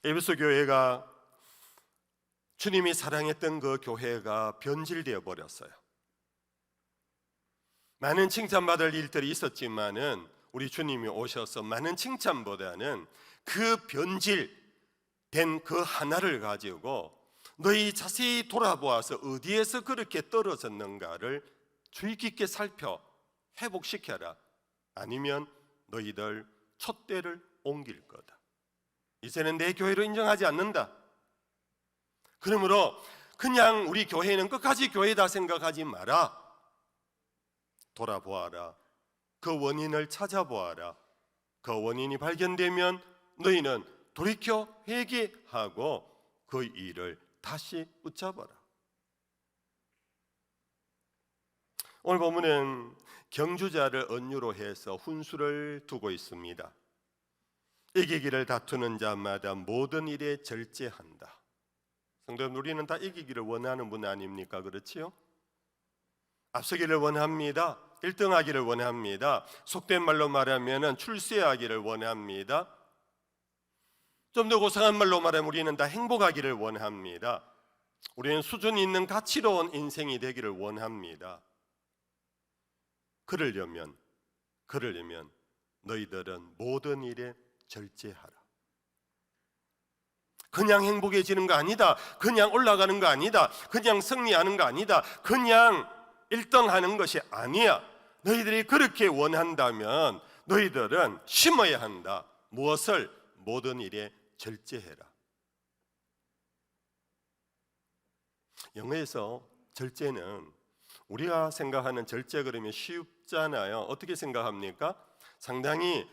에베소 교회가 주님이 사랑했던 그 교회가 변질되어 버렸어요. 많은 칭찬받을 일들이 있었지만은 우리 주님이 오셔서 많은 칭찬보다는 그 변질된 그 하나를 가지고 너희 자세히 돌아보아서 어디에서 그렇게 떨어졌는가를 주의 깊게 살펴 회복시켜라. 아니면 너희들 촛대를 옮길 거다. 이제는 내 교회로 인정하지 않는다. 그러므로 그냥 우리 교회는 끝까지 교회다 생각하지 마라. 돌아보아라. 그 원인을 찾아보아라. 그 원인이 발견되면 너희는 돌이켜 회개하고 그 일을 다시 붙잡아라. 오늘 본문은 경주자를 언유로 해서 훈수를 두고 있습니다. 이기기를 다투는 자마다 모든 일에 절제한다. 성도님, 우리는 다 이기기를 원하는 분 아닙니까? 그렇지요? 앞서기를 원합니다. 1등하기를 원합니다. 속된 말로 말하면 출세하기를 원합니다. 좀 더 고상한 말로 말하면 우리는 다 행복하기를 원합니다. 우리는 수준 있는 가치로운 인생이 되기를 원합니다. 그러려면 너희들은 모든 일에 절제하라. 그냥 행복해지는 거 아니다. 그냥 올라가는 거 아니다. 그냥 승리하는 거 아니다. 그냥 1등 하는 것이 아니야. 너희들이 그렇게 원한다면 너희들은 심어야 한다. 무엇을? 모든 일에 절제해라. 영어에서 절제는 우리가 생각하는 절제 그러면 쉽잖아요. 어떻게 생각합니까? 상당히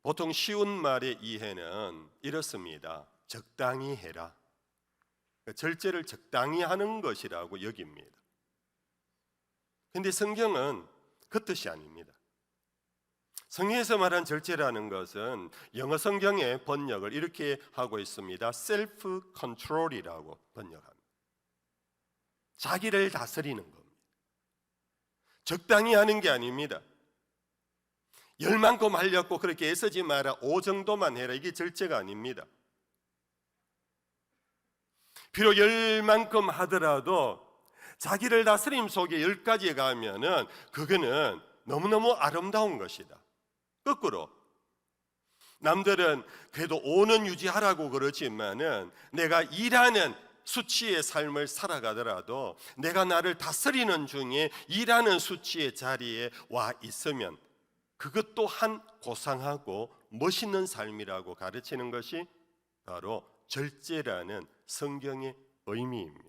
보통 쉬운 말의 이해는 이렇습니다. 적당히 해라. 절제를 적당히 하는 것이라고 여깁니다. 그런데 성경은 그 뜻이 아닙니다. 성경에서 말한 절제라는 것은 영어 성경의 번역을 이렇게 하고 있습니다. 셀프 컨트롤이라고 번역합니다. 자기를 다스리는 겁니다. 적당히 하는 게 아닙니다. 열만큼 하려고 그렇게 애쓰지 마라. 5 정도만 해라. 이게 절제가 아닙니다. 비록 열만큼 하더라도 자기를 다스림 속에 10가지에 가면은 그거는 너무너무 아름다운 것이다. 거꾸로 남들은 그래도 5는 유지하라고 그러지만은 내가 일하는 수치의 삶을 살아가더라도 내가 나를 다스리는 중에 일하는 수치의 자리에 와 있으면 그것 또한 고상하고 멋있는 삶이라고 가르치는 것이 바로 절제라는 성경의 의미입니다.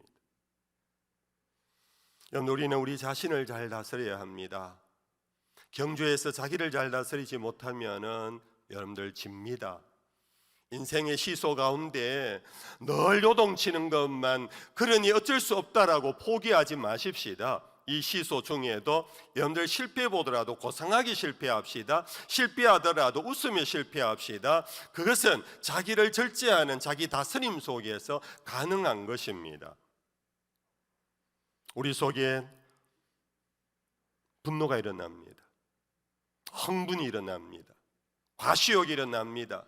여러분, 우리는 우리 자신을 잘 다스려야 합니다. 경주에서 자기를 잘 다스리지 못하면은 여러분들 집니다. 인생의 시소 가운데 늘 요동치는 것만 그러니 어쩔 수 없다라고 포기하지 마십시다. 이 시소 중에도 여러분들 실패 보더라도 고상하게 실패합시다. 실패하더라도 웃으며 실패합시다. 그것은 자기를 절제하는 자기 다스림 속에서 가능한 것입니다. 우리 속에 분노가 일어납니다. 흥분이 일어납니다. 과시욕이 일어납니다.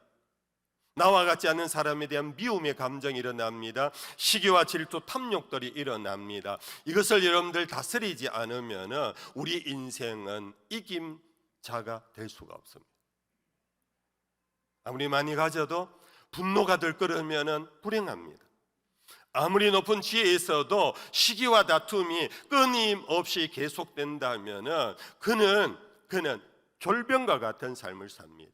나와 같지 않은 사람에 대한 미움의 감정이 일어납니다. 시기와 질투, 탐욕들이 일어납니다. 이것을 여러분들 다스리지 않으면 우리 인생은 이김자가 될 수가 없습니다. 아무리 많이 가져도 분노가 들끓으면 불행합니다. 아무리 높은 지혜에 있어도 시기와 다툼이 끊임없이 계속된다면 그는 졸병과 같은 삶을 삽니다.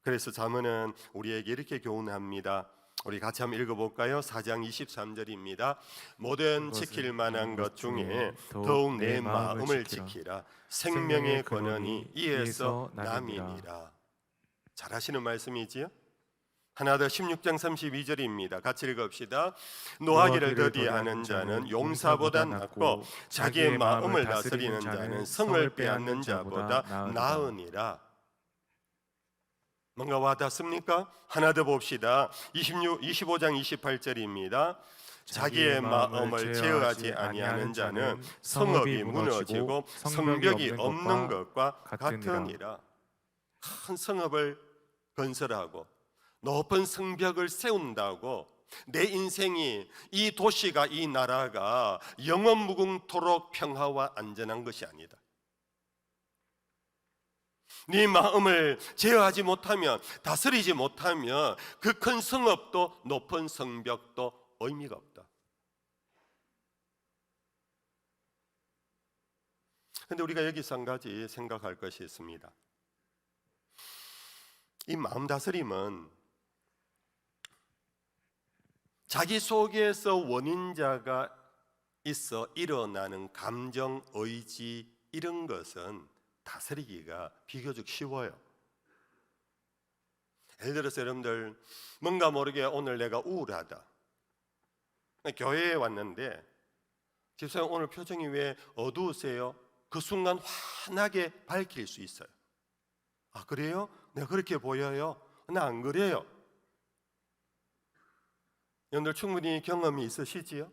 그래서 잠언은 우리에게 이렇게 교훈합니다. 우리 같이 한번 읽어볼까요? 4장 23절입니다. 모든 지킬 만한 것 중에 더욱 내 마음을 지키라. 생명의 근원이 이에서 남이니라. 잘하시는 말씀이지요? 하나 더 16장 32절입니다. 같이 읽읍시다. 노하기를 더디하는 자는 용사보다 낫고 자기의 마음을 다스리는 자는 성을 빼앗는 자보다 나으니라. 뭔가 와닿습니까? 하나 더 봅시다. 25장 28절입니다. 자기의 마음을 제어하지 아니하는 자는 성읍이 무너지고 성벽이 없는 것과 같으니라. 큰 성읍을 건설하고 높은 성벽을 세운다고 내 인생이, 이 도시가, 이 나라가 영원 무궁토록 평화와 안전한 것이 아니다. 네 마음을 제어하지 못하면, 다스리지 못하면 그 큰 성읍도 높은 성벽도 의미가 없다. 그런데 우리가 여기서 한 가지 생각할 것이 있습니다. 이 마음 다스림은 자기 속에서 원인자가 있어 일어나는 감정, 의지, 이런 것은 다스리기가 비교적 쉬워요. 예를 들어서 여러분들, 뭔가 모르게 오늘 내가 우울하다. 교회에 왔는데 집사님 오늘 표정이 왜 어두우세요? 그 순간 환하게 밝힐 수 있어요. 아, 그래요? 내가 그렇게 보여요? 나 안 그래요. 여러분들 충분히 경험이 있으시지요?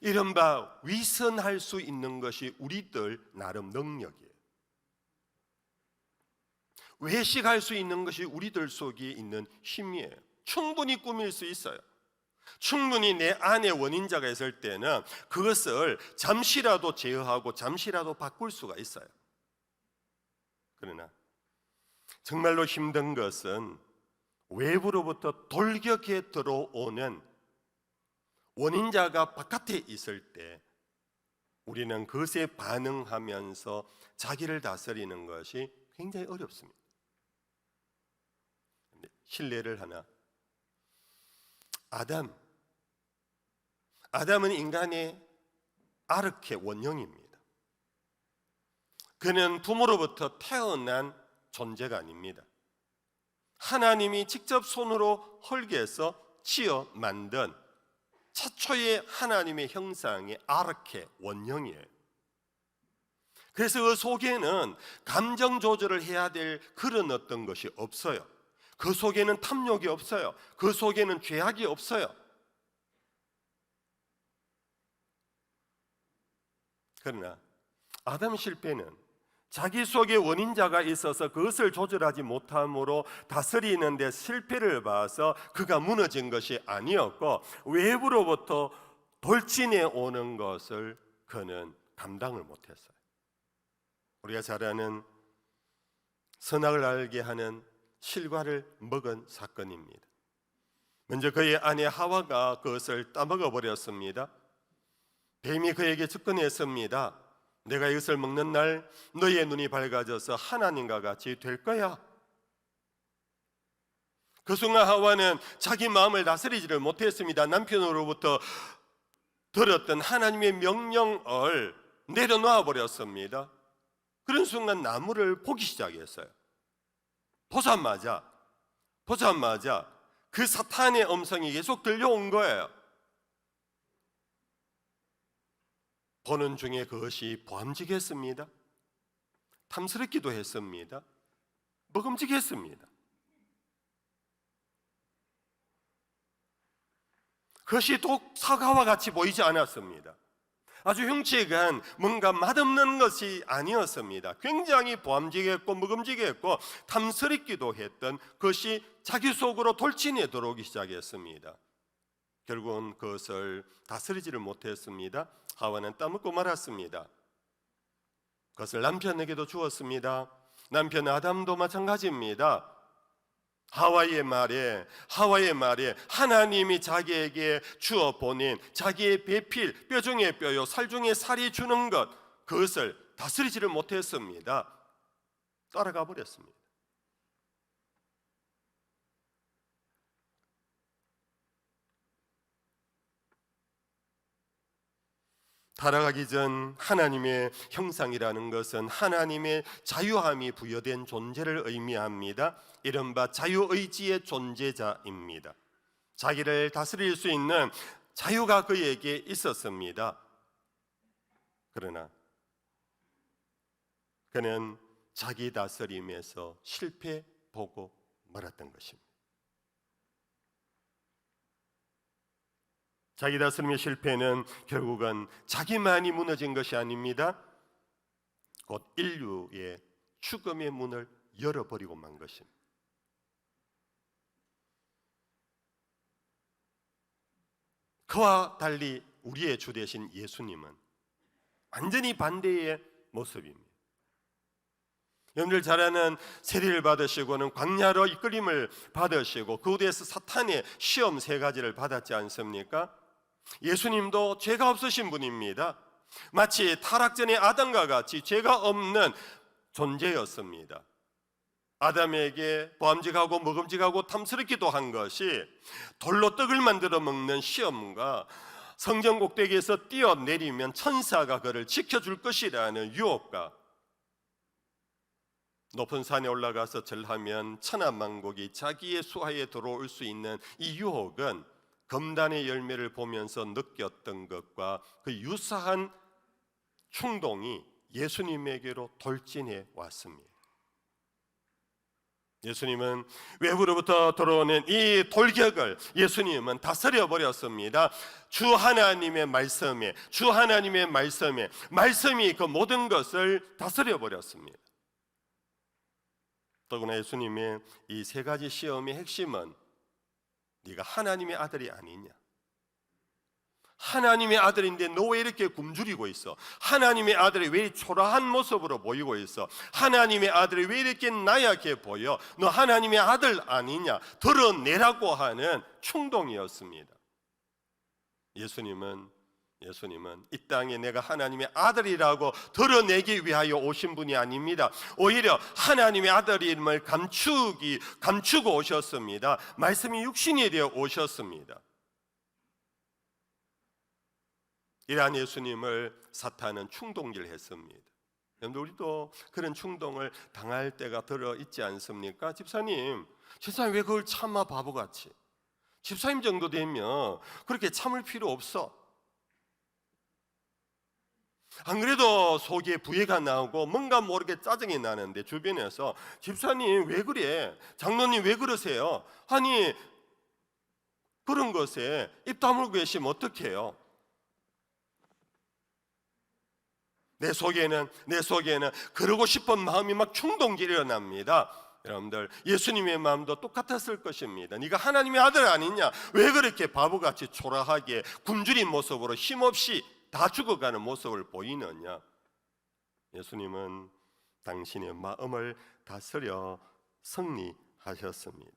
이른바 위선할 수 있는 것이 우리들 나름 능력이에요. 외식할 수 있는 것이 우리들 속에 있는 힘이에요. 충분히 꾸밀 수 있어요. 충분히 내 안에 원인자가 있을 때는 그것을 잠시라도 제어하고 잠시라도 바꿀 수가 있어요. 그러나 정말로 힘든 것은 외부로부터 돌격해 들어오는 원인자가 바깥에 있을 때 우리는 그것에 반응하면서 자기를 다스리는 것이 굉장히 어렵습니다. 실례를 하나, 아담은 인간의 아르케 원형입니다. 그는 부모로부터 태어난 존재가 아닙니다. 하나님이 직접 손으로 헐게서 지어 만든 최초의 하나님의 형상의 아르케 원형이에요. 그래서 그 속에는 감정 조절을 해야 될 그런 어떤 것이 없어요. 그 속에는 탐욕이 없어요. 그 속에는 죄악이 없어요. 그러나 아담 실패는 자기 속에 원인자가 있어서 그것을 조절하지 못함으로 다스리는 데 실패를 봐서 그가 무너진 것이 아니었고, 외부로부터 돌진해 오는 것을 그는 감당을 못했어요. 우리가 잘 아는 선악을 알게 하는 실과를 먹은 사건입니다. 먼저 그의 아내 하와가 그것을 따먹어 버렸습니다. 뱀이 그에게 접근했습니다. 내가 이것을 먹는 날 너의 눈이 밝아져서 하나님과 같이 될 거야. 그 순간 하와는 자기 마음을 다스리지를 못했습니다. 남편으로부터 들었던 하나님의 명령을 내려놓아 버렸습니다. 그런 순간 나무를 보기 시작했어요. 보자마자 그 사탄의 음성이 계속 들려온 거예요. 보는 중에 그것이 보암직했습니다. 탐스럽기도 했습니다. 먹음직했습니다. 그것이 독 사과와 같이 보이지 않았습니다. 아주 흉측한 뭔가 맛없는 것이 아니었습니다. 굉장히 보암직했고 먹음직했고 탐스럽기도 했던 것이 자기 속으로 돌진해 들어오기 시작했습니다. 결국은 그것을 다스리지를 못했습니다. 하와는 따먹고 말았습니다. 그것을 남편에게도 주었습니다. 남편 아담도 마찬가지입니다. 하와의 말에 하나님이 자기에게 주어 보낸 자기의 배필, 뼈 중에 뼈요 살 중에 살이 주는 것, 그것을 다스리지를 못했습니다. 따라가 버렸습니다. 타락하기 전 하나님의 형상이라는 것은 하나님의 자유함이 부여된 존재를 의미합니다. 이른바 자유의지의 존재자입니다. 자기를 다스릴 수 있는 자유가 그에게 있었습니다. 그러나 그는 자기 다스림에서 실패보고 말았던 것입니다. 자기 다스림의 실패는 결국은 자기만이 무너진 것이 아닙니다. 곧 인류의 죽음의 문을 열어버리고 만 것입니다. 그와 달리 우리의 주 되신 예수님은 완전히 반대의 모습입니다. 여러분들 잘 아는 세리를 받으시고는 광야로 이끌림을 받으시고 그 뒤에서 사탄의 시험 3가지를 받았지 않습니까? 예수님도 죄가 없으신 분입니다. 마치 타락전의 아담과 같이 죄가 없는 존재였습니다. 아담에게 보암직하고 먹음직하고 탐스럽기도 한 것이 돌로 떡을 만들어 먹는 시험과 성전 꼭대기에서 뛰어내리면 천사가 그를 지켜줄 것이라는 유혹과 높은 산에 올라가서 절하면 천하만국이 자기의 수하에 들어올 수 있는 이 유혹은 금단의 열매를 보면서 느꼈던 것과 그 유사한 충동이 예수님에게로 돌진해 왔습니다. 예수님은 외부로부터 들어오는 이 돌격을 예수님은 다스려 버렸습니다. 주 하나님의 말씀에 말씀이 그 모든 것을 다스려 버렸습니다. 더구나 예수님의 이 3가지 시험의 핵심은 네가 하나님의 아들이 아니냐, 하나님의 아들인데 너 왜 이렇게 굶주리고 있어? 하나님의 아들이 왜 초라한 모습으로 보이고 있어? 하나님의 아들이 왜 이렇게 나약해 보여? 너 하나님의 아들 아니냐? 드러내라고 하는 충동이었습니다. 예수님은 이 땅에 내가 하나님의 아들이라고 드러내기 위하여 오신 분이 아닙니다. 오히려 하나님의 아들임을 감추고 오셨습니다. 말씀이 육신이 되어 오셨습니다. 이러한 예수님을 사탄은 충동질했습니다. 여러분, 우리도 그런 충동을 당할 때가 들어 있지 않습니까? 집사님 왜 그걸 참아 바보같이? 집사님 정도 되면 그렇게 참을 필요 없어. 안 그래도 속에 부해가 나오고 뭔가 모르게 짜증이 나는데 주변에서 집사님 왜 그래? 장로님 왜 그러세요? 아니 그런 것에 입 다물고 계시면 어떡해요? 내 속에는 그러고 싶은 마음이 막 충동질이 일어납니다. 여러분들 예수님의 마음도 똑같았을 것입니다. 네가 하나님의 아들 아니냐? 왜 그렇게 바보같이 초라하게 굶주린 모습으로 힘없이 다 죽어가는 모습을 보이느냐? 예수님은 당신의 마음을 다스려 승리하셨습니다.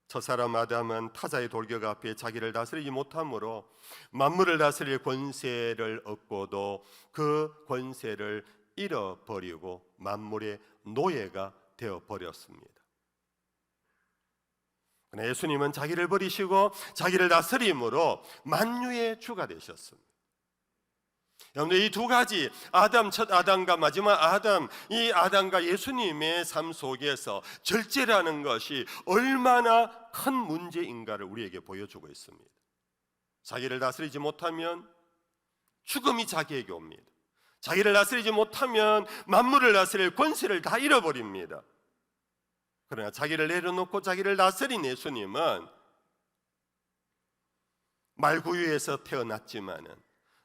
첫사람 아담은 타자의 돌격 앞에 자기를 다스리지 못함으로 만물을 다스릴 권세를 얻고도 그 권세를 잃어버리고 만물의 노예가 되어버렸습니다. 그러나 예수님은 자기를 버리시고 자기를 다스림으로 만유의 주가 되셨습니다. 여러분들 이 2가지 첫 아담과 마지막 아담, 이 아담과 예수님의 삶 속에서 절제라는 것이 얼마나 큰 문제인가를 우리에게 보여주고 있습니다. 자기를 다스리지 못하면 죽음이 자기에게 옵니다. 자기를 다스리지 못하면 만물을 다스릴 권세를 다 잃어버립니다. 그러나 자기를 내려놓고 자기를 다스린 예수님은 말구유에서 태어났지만은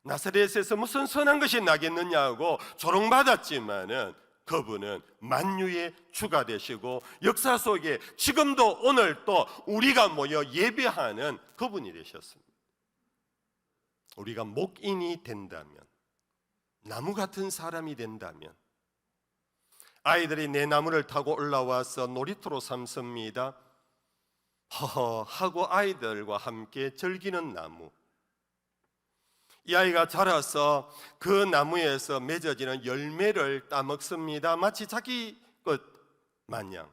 나사렛에서 무슨 선한 것이 나겠느냐고 조롱받았지만은 그분은 만유의 주가 되시고 역사 속에 지금도 오늘 또 우리가 모여 예배하는 그분이 되셨습니다. 우리가 목인이 된다면, 나무 같은 사람이 된다면, 아이들이 내 나무를 타고 올라와서 놀이터로 삼습니다. 허허 하고 아이들과 함께 즐기는 나무. 이 아이가 자라서 그 나무에서 맺어지는 열매를 따먹습니다. 마치 자기 것 마냥.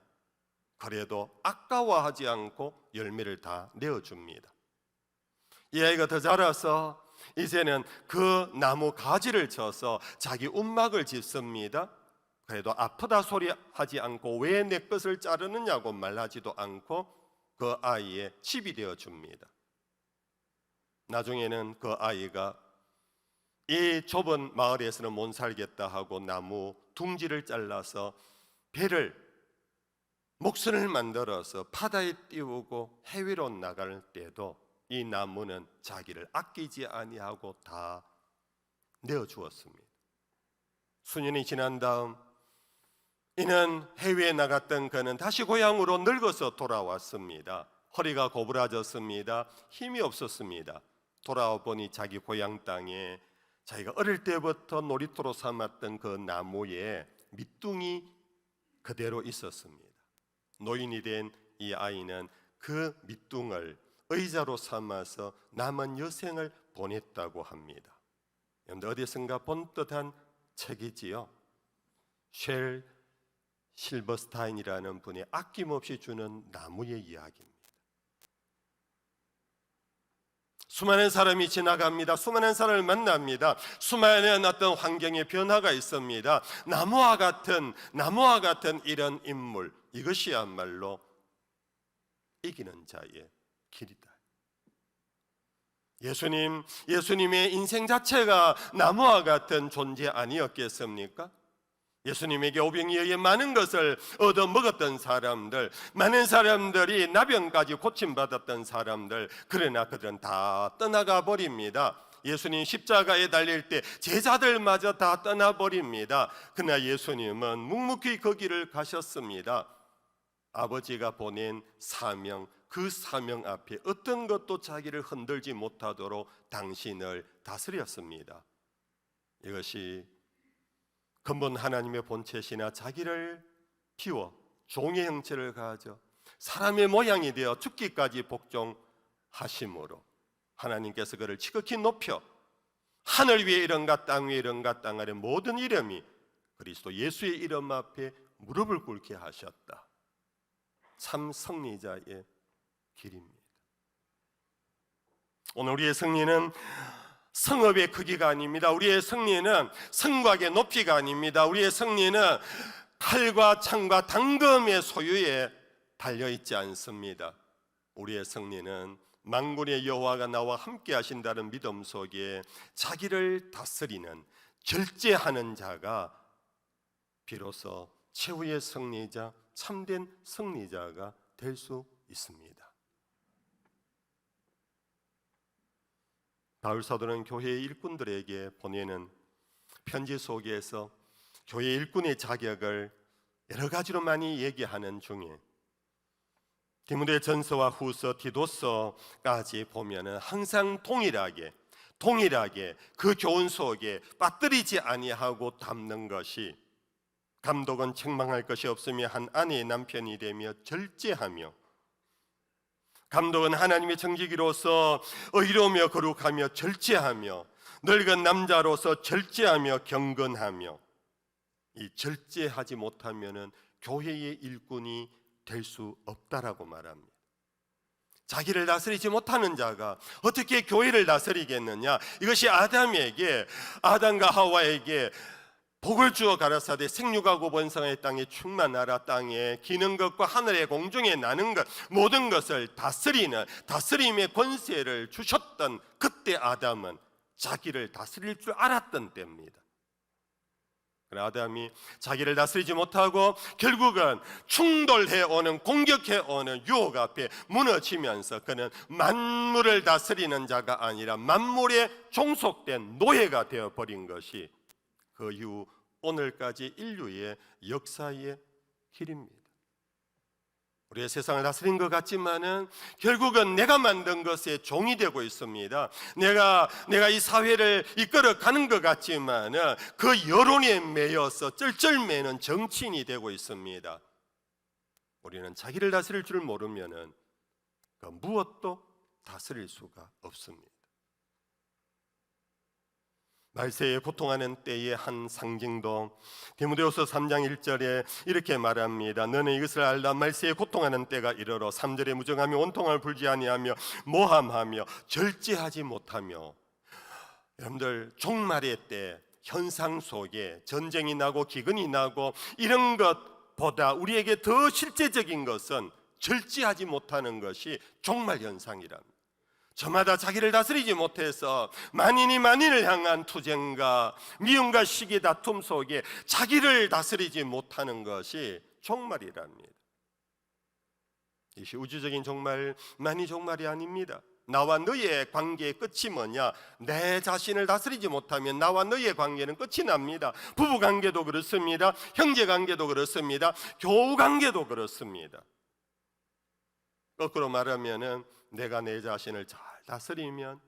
그래도 아까워하지 않고 열매를 다 내어줍니다. 이 아이가 더 자라서 이제는 그 나무 가지를 쳐서 자기 움막을 짓습니다. 그래도 아프다 소리하지 않고 왜 내 것을 자르느냐고 말하지도 않고 그 아이의 집이 되어줍니다. 나중에는 그 아이가 이 좁은 마을에서는 못 살겠다 하고 나무 둥지를 잘라서 배를 목선을 만들어서 바다에 띄우고 해외로 나갈 때도 이 나무는 자기를 아끼지 아니하고 다 내어주었습니다. 수년이 지난 다음 이는 해외에 나갔던 그는 다시 고향으로 늙어서 돌아왔습니다. 허리가 고부라졌습니다. 힘이 없었습니다. 돌아와 보니 자기 고향 땅에 자기가 어릴 때부터 놀이터로 삼았던 그 나무에 밑둥이 그대로 있었습니다. 노인이 된 이 아이는 그 밑둥을 의자로 삼아서 남은 여생을 보냈다고 합니다. 여러분들 어디선가 본 듯한 책이지요. 쉘 실버스타인이라는 분이 아낌없이 주는 나무의 이야기입니다. 수많은 사람이 지나갑니다. 수많은 사람을 만납니다. 수많은 어떤 환경의 변화가 있습니다. 나무와 같은 이런 인물, 이것이야말로 이기는 자의 길이다. 예수님의 인생 자체가 나무와 같은 존재 아니었겠습니까? 예수님에게 오병이어 의해 많은 것을 얻어먹었던 사람들, 많은 사람들이 나병까지 고침받았던 사람들, 그러나 그들은 다 떠나가 버립니다. 예수님 십자가에 달릴 때 제자들마저 다 떠나버립니다. 그러나 예수님은 묵묵히 그 길을 가셨습니다. 아버지가 보낸 사명, 그 사명 앞에 어떤 것도 자기를 흔들지 못하도록 당신을 다스렸습니다. 이것이 근본 하나님의 본체시나 자기를 비워 종의 형체를 가져 사람의 모양이 되어 죽기까지 복종하심으로 하나님께서 그를 지극히 높여 하늘 위에 이런가 땅 위에 이런가 땅 아래 모든 이름이 그리스도 예수의 이름 앞에 무릎을 꿇게 하셨다. 참 승리자의 길입니다. 오늘 우리의 승리는 성읍의 크기가 아닙니다. 우리의 승리는 성곽의 높이가 아닙니다. 우리의 승리는 칼과 창과 당금의 소유에 달려있지 않습니다. 우리의 승리는 만군의 여호와가 나와 함께 하신다는 믿음 속에 자기를 다스리는 절제하는 자가 비로소 최후의 승리자, 참된 승리자가 될 수 있습니다. 바울 사도는 교회의 일꾼들에게 보내는 편지 속에서 교회 일꾼의 자격을 여러 가지로 많이 얘기하는 중에 디모데 전서와 후서, 디도서까지 보면은 항상 동일하게 그 교훈 속에 빠뜨리지 아니하고 담는 것이 감독은 책망할 것이 없으며 한 아내의 남편이 되며 절제하며 감독은 하나님의 청지기로서 의로우며 거룩하며 절제하며 늙은 남자로서 절제하며 경건하며 이 절제하지 못하면은 교회의 일꾼이 될 수 없다라고 말합니다. 자기를 다스리지 못하는 자가 어떻게 교회를 다스리겠느냐? 이것이 아담과 하와에게 복을 주어 가라사대 생육하고 번성의 땅에 충만하라. 땅에 기는 것과 하늘의 공중에 나는 것 모든 것을 다스림의 권세를 주셨던 그때 아담은 자기를 다스릴 줄 알았던 때입니다. 아담이 자기를 다스리지 못하고 결국은 충돌해오는 공격해오는 유혹 앞에 무너지면서 그는 만물을 다스리는 자가 아니라 만물에 종속된 노예가 되어버린 것이 그 이후 오늘까지 인류의 역사의 길입니다. 우리의 세상을 다스린 것 같지만은 결국은 내가 만든 것에 종이 되고 있습니다. 내가 이 사회를 이끌어가는 것 같지만은 그 여론에 매여서 쩔쩔매는 정치인이 되고 있습니다. 우리는 자기를 다스릴 줄 모르면은 그 무엇도 다스릴 수가 없습니다. 말세에 고통하는 때의 한 상징도 디모데후서 3장 1절에 이렇게 말합니다. 너는 이것을 알라. 말세에 고통하는 때가 이르러 3절에 무정하며 온통함을 불지 아니하며 모함하며 절제하지 못하며. 여러분들 종말의 때 현상 속에 전쟁이 나고 기근이 나고 이런 것보다 우리에게 더 실제적인 것은 절제하지 못하는 것이 종말 현상이랍니다. 저마다 자기를 다스리지 못해서 만인이 만인을 향한 투쟁과 미움과 시기 다툼 속에 자기를 다스리지 못하는 것이 종말이랍니다. 이것이 우주적인 종말만이 종말이 아닙니다. 나와 너의 관계의 끝이 뭐냐? 내 자신을 다스리지 못하면 나와 너의 관계는 끝이 납니다. 부부 관계도 그렇습니다. 형제 관계도 그렇습니다. 교우 관계도 그렇습니다. 거꾸로 말하면은 내가 내 자신을 잘 다스리면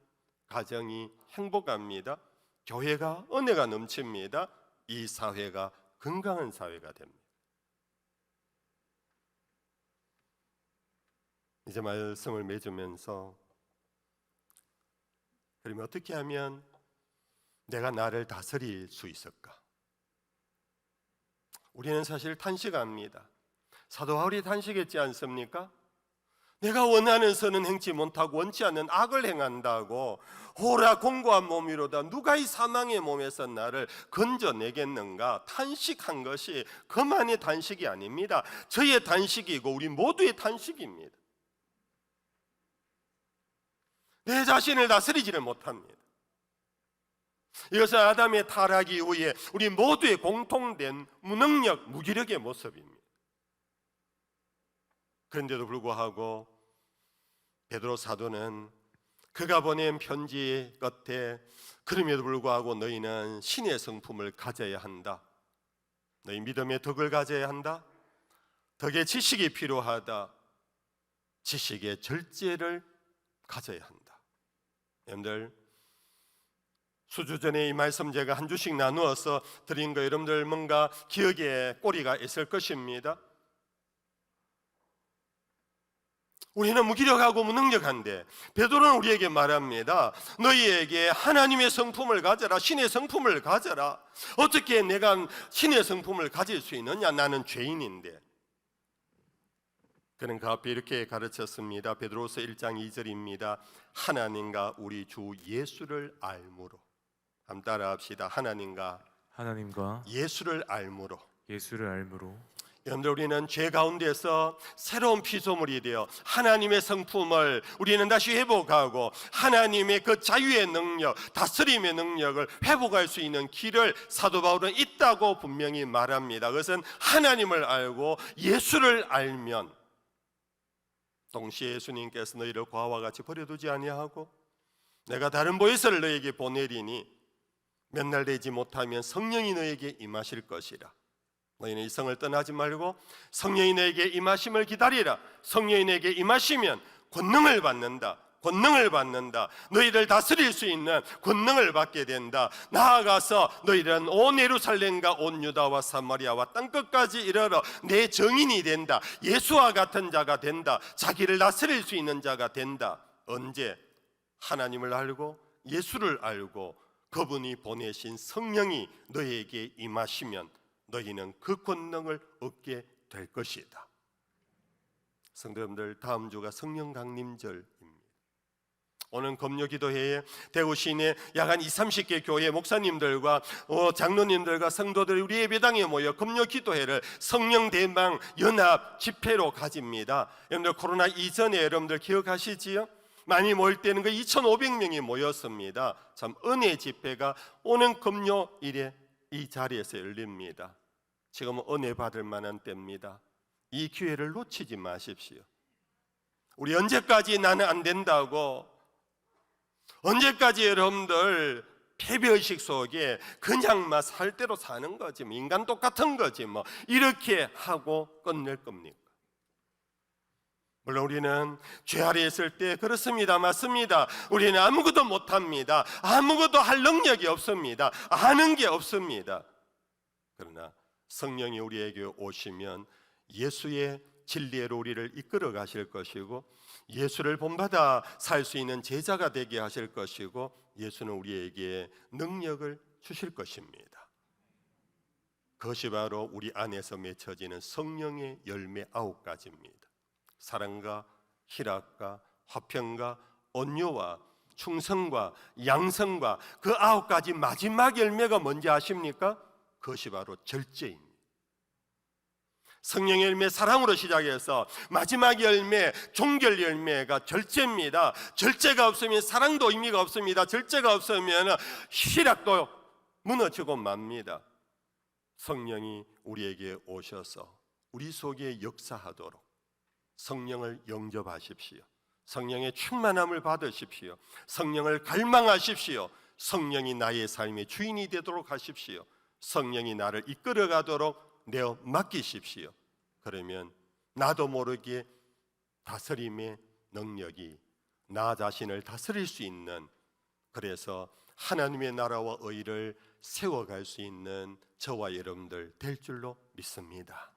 가정이 행복합니다. 교회가 은혜가 넘칩니다. 이 사회가 건강한 사회가 됩니다. 이제 말씀을 맺으면서 그러면 어떻게 하면 내가 나를 다스릴 수 있을까? 우리는 사실 탄식합니다. 사도 바울이 탄식했지 않습니까? 내가 원하는 선은 행치 못하고 원치 않는 악을 행한다고 호라 공고한 몸이로다 누가 이 사망의 몸에서 나를 건져내겠는가 탄식한 것이 그만의 단식이 아닙니다. 저의 단식이고 우리 모두의 단식입니다. 내 자신을 다스리지를 못합니다. 이것은 아담의 타락 이후에 우리 모두의 공통된 무능력, 무기력의 모습입니다. 그런데도 불구하고 베드로 사도는 그가 보낸 편지 끝에 그럼에도 불구하고 너희는 신의 성품을 가져야 한다. 너희 믿음의 덕을 가져야 한다. 덕의 지식이 필요하다. 지식의 절제를 가져야 한다. 여러분들 수주 전에 이 말씀 제가 한 주씩 나누어서 드린 거 여러분들 뭔가 기억에 꼬리가 있을 것입니다. 우리는 무기력하고 무능력한데 베드로는 우리에게 말합니다. 너희에게 하나님의 성품을 가져라. 신의 성품을 가져라. 어떻게 내가 신의 성품을 가질 수 있느냐? 나는 죄인인데. 그는 그 앞에 이렇게 가르쳤습니다. 베드로서 1장 2절입니다. 하나님과 우리 주 예수를 알므로. 한번 따라합시다. 하나님과 예수를 알므로. 여러분들 우리는 죄 가운데서 새로운 피조물이 되어 하나님의 성품을 우리는 다시 회복하고 하나님의 그 자유의 능력, 다스림의 능력을 회복할 수 있는 길을 사도 바울은 있다고 분명히 말합니다. 그것은 하나님을 알고 예수를 알면 동시에 예수님께서 너희를 고아와 같이 버려두지 아니하고 내가 다른 보혜사를 너에게 보내리니 몇 날 되지 못하면 성령이 너에게 임하실 것이라. 너희는 이 성을 떠나지 말고 성령이 너에게 임하심을 기다리라. 성령이 너에게 임하시면 권능을 받는다. 너희를 다스릴 수 있는 권능을 받게 된다. 나아가서 너희는 온 예루살렘과 온 유다와 사마리아와 땅끝까지 이르러 내 증인이 된다. 예수와 같은 자가 된다. 자기를 다스릴 수 있는 자가 된다. 언제? 하나님을 알고 예수를 알고 그분이 보내신 성령이 너희에게 임하시면 너희는 그 권능을 얻게 될 것이다. 성도 여러분들, 다음 주가 성령 강림절입니다. 오늘 금요기도회에 대구 시내 약 한 20-30개 교회 목사님들과 장로님들과 성도들이 우리 예배당에 모여 금요기도회를 성령 대망 연합 집회로 가집니다. 여러분들 코로나 이전에 여러분들 기억하시지요? 많이 모일 때는 그 2,500명이 모였습니다. 참 은혜 집회가 오는 금요일에 이 자리에서 열립니다. 지금은 은혜 받을 만한 때입니다. 이 기회를 놓치지 마십시오. 우리 언제까지 나는 안 된다고, 언제까지 여러분들 패배의식 속에 그냥 막 살 대로 사는 거지, 인간 똑같은 거지 뭐 이렇게 하고 끝낼 겁니까? 물론 우리는 죄 아래에 있을 때 그렇습니다. 맞습니다. 우리는 아무것도 못합니다. 아무것도 할 능력이 없습니다. 아는 게 없습니다. 그러나 성령이 우리에게 오시면 예수의 진리로 우리를 이끌어 가실 것이고 예수를 본받아 살 수 있는 제자가 되게 하실 것이고 예수는 우리에게 능력을 주실 것입니다. 그것이 바로 우리 안에서 맺혀지는 성령의 열매 9가지입니다. 사랑과 희락과 화평과 온유와 충성과 양성과 그 9가지 마지막 열매가 뭔지 아십니까? 그것이 바로 절제입니다. 성령의 열매 사랑으로 시작해서 마지막 열매 종결 열매가 절제입니다. 절제가 없으면 사랑도 의미가 없습니다. 절제가 없으면 희락도 무너지고 맙니다. 성령이 우리에게 오셔서 우리 속에 역사하도록 성령을 영접하십시오. 성령의 충만함을 받으십시오. 성령을 갈망하십시오. 성령이 나의 삶의 주인이 되도록 하십시오. 성령이 나를 이끌어가도록 내어 맡기십시오. 그러면 나도 모르게 다스림의 능력이 나 자신을 다스릴 수 있는, 그래서 하나님의 나라와 의를 세워갈 수 있는 저와 여러분들 될 줄로 믿습니다.